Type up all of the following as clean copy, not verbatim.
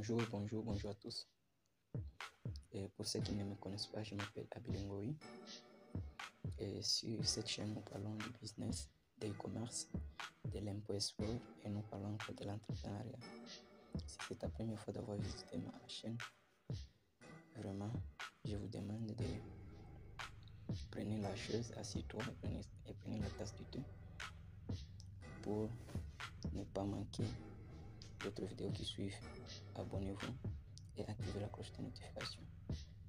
Bonjour à tous. Et pour ceux qui ne me connaissent pas, je m'appelle Abilingoï. Et sur cette chaîne, nous parlons du business, de e-commerce, de l'impôt export et nous parlons encore de l'entrepreneuriat. Si c'est ta première fois d'avoir visité ma chaîne, vraiment, je vous demande de prendre la chaise, asseyez-toi et prenez la tasse du thé pour ne pas manquer d'autres vidéos qui suivent. Abonnez-vous et activez la cloche de notification.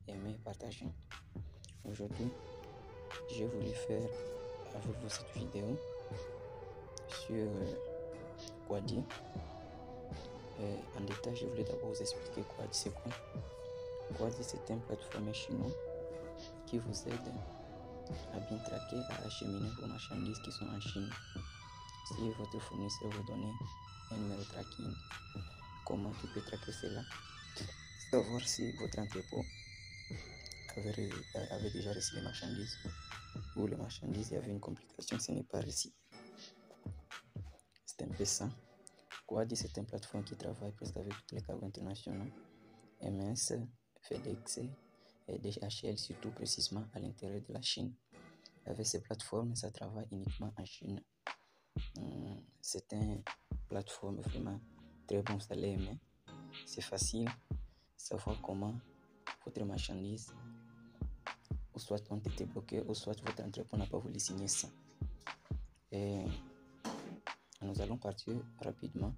Aimez, partagez. Aujourd'hui, j'ai voulu faire avec vous cette vidéo sur Quaddy. En détail, je voulais d'abord vous expliquer Quaddy c'est quoi. Quaddy c'est un plateforme chinois qui vous aide à bien traquer, à acheminer vos marchandises qui sont en Chine. Si votre fournisseur vous donne un numéro tracking, comment tu peux traquer cela? Savoir si votre entrepôt avait déjà reçu les marchandises ou les marchandises, il y avait une complication, ce n'est pas reçu. C'est un peu ça. Quaddy, c'est une plateforme qui travaille presque avec tous les cargos internationaux, MS, FedEx et DHL, surtout précisément à l'intérieur de la Chine. Avec ces plateformes, ça travaille uniquement en Chine. C'est une plateforme vraiment très bon, ça l'est aimé. C'est facile de savoir comment votre marchandise ou soit ont été bloqués ou soit votre entrepôt n'a pas voulu signer ça. Et nous allons partir rapidement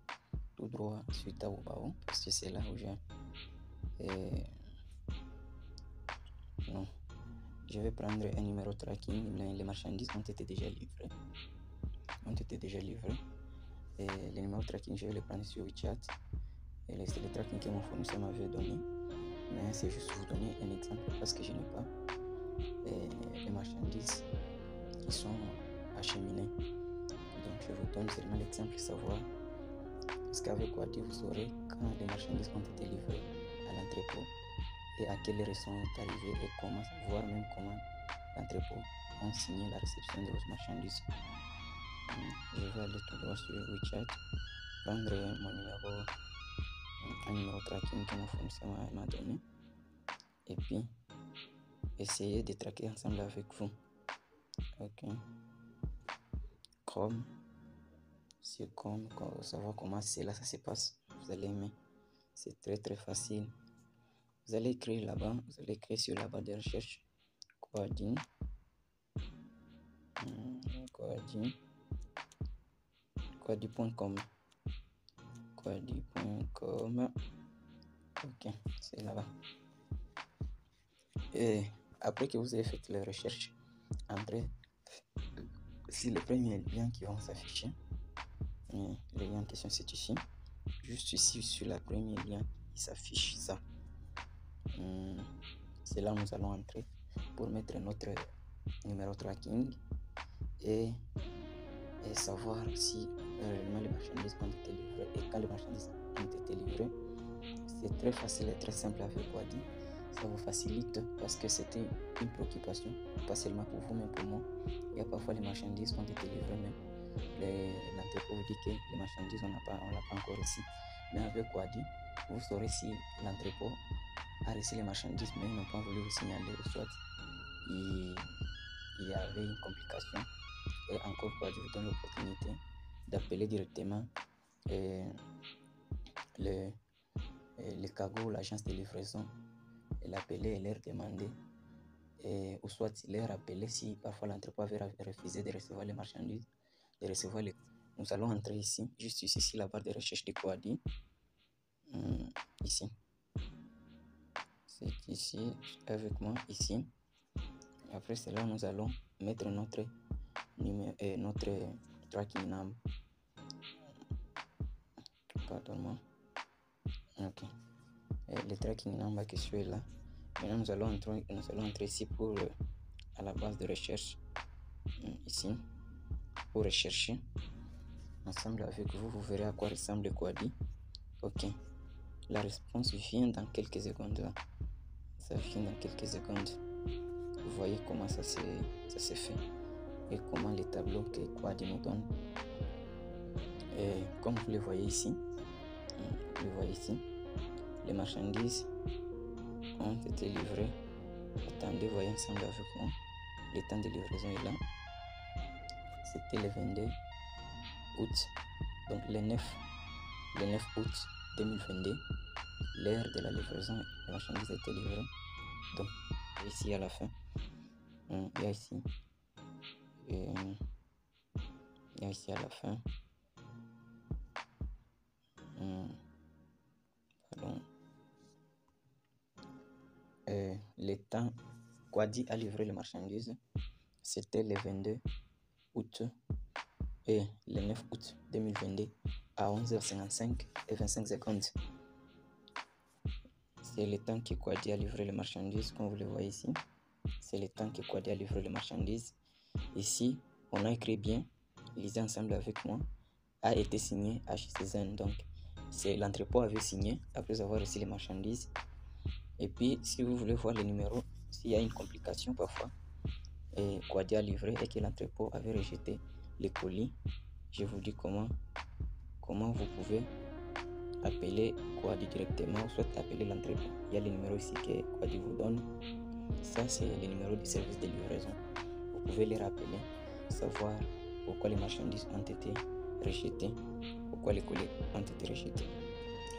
tout droit sur Taobao parce que c'est là où je vais prendre un numéro tracking. Les marchandises ont été déjà livrées. Et le numéro tracking, je vais le prendre sur WeChat. Et c'est le tracking que mon fournisseur m'avait donné. Mais c'est juste vous donner un exemple parce que je n'ai pas les marchandises qui sont acheminées. Donc je vous donne seulement l'exemple, savoir parce qu'avec Quaddy vous aurez quand les marchandises ont été livrées à l'entrepôt et à quelles raisons sont arrivées et comment, voire même comment l'entrepôt ont signé la réception de vos marchandises. Je vais aller tout droit sur WeChat, prendre un numéro tracking que mon fournisseur m'a donné et puis essayer de traquer ensemble avec vous. Ok. Chrome, c'est comme savoir comment ça se passe. Vous allez aimer. C'est très facile. Vous allez écrire là-bas, sur la barre de recherche Quaddy. Quaddy.com. Ok, c'est là-bas. Et après que vous avez fait les recherches, entrez sur le premier lien qui vont s'afficher. Le lien en question c'est ici. Juste ici sur le premier lien, il s'affiche ça. C'est là où nous allons entrer pour mettre notre numéro tracking et savoir si réellement les marchandises ont été livrées. Et quand les marchandises ont été livrées, c'est très facile et très simple avec Quaddy. Ça vous facilite parce que c'était une préoccupation, pas seulement pour vous mais pour moi. Il y a parfois les marchandises ont été livrées, mais l'entrepôt vous dit que les marchandises on l'a pas encore reçu. Mais avec Quaddy, vous saurez si l'entrepôt a reçu les marchandises mais ils n'ont pas voulu vous signaler ou soit il y avait une complication. Et encore Quaddy vous donne l'opportunité d'appeler directement le cargo, l'agence de livraison, et l'appeler et leur demander ou soit leur appeler si parfois l'entrepôt avait refusé de recevoir les marchandises, Nous allons entrer ici, juste ici, la barre de recherche de Quaddy. Ici. C'est ici, avec moi, ici. Après cela, nous allons mettre notre tracking number. Pardon-moi. Ok. Le tracking number qui suit là. Maintenant, nous allons entrer ici pour à la base de recherche. Ici. Pour rechercher. Ensemble avec vous, vous verrez à quoi ressemble Quaddy. Ok. La réponse vient dans quelques secondes là. Ça vient dans quelques secondes. Vous voyez comment ça se fait et comment les tableaux que Quaddy nous donne. Et comme vous le voyez ici, les marchandises ont été livrées. Attendez, voyons ensemble avec moi. Le temps de livraison est là. C'était le 22 août, donc le 9 août 2022. L'heure de la livraison, la marchandise a été livrée. Donc, ici à la fin, il y a ici. Il y a ici à la fin. Pardon. Le temps Quaddy a livré les marchandises, c'était le 22 août et le 9 août 2022 à 11h55 et 25 secondes. C'est le temps que Quaddy a livré les marchandises, comme vous le voyez ici. C'est le temps que Quaddy a livré les marchandises. Ici, on a écrit bien, lisez ensemble avec moi, a été signé HCZN. Donc, c'est l'entrepôt avait signé après avoir reçu les marchandises. Et puis, si vous voulez voir les numéros, s'il y a une complication parfois, et Quaddy a livré et que l'entrepôt avait rejeté les colis, je vous dis comment vous pouvez appeler Quaddy directement, soit appeler l'entrepôt. Il y a les numéros ici que Quaddy vous donne. Ça, c'est les numéros du service de livraison. Vous pouvez les rappeler, savoir pourquoi les marchandises ont été rejetées, pourquoi les colis ont été rejetés.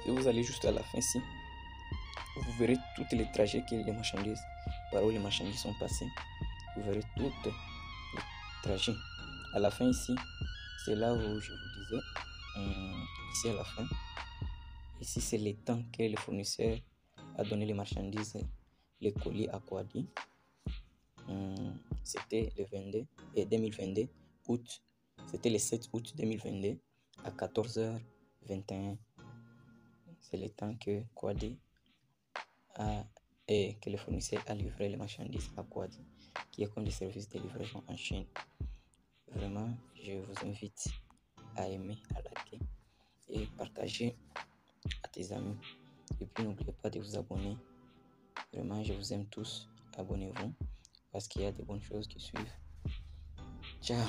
Et vous allez juste à la fin ici, vous verrez tous les trajets que les marchandises, par où les marchandises sont passées. Vous verrez tous les trajets. À la fin ici, c'est là où je vous disais, ici à la fin, ici c'est le temps que le fournisseur a donné les marchandises, les colis à Quaddy. C'était le 22 et 2022 août, c'était le 7 août 2022 à 14h21. C'est le temps que Quaddy et que le fournisseur a livré les marchandises à Quaddy, qui est comme des services de livraison en chaîne. Vraiment, je vous invite à aimer, à liker et partager à tes amis. Et puis n'oubliez pas de vous abonner. Vraiment, je vous aime tous. Abonnez-vous parce qu'il y a des bonnes choses qui suivent. Ciao.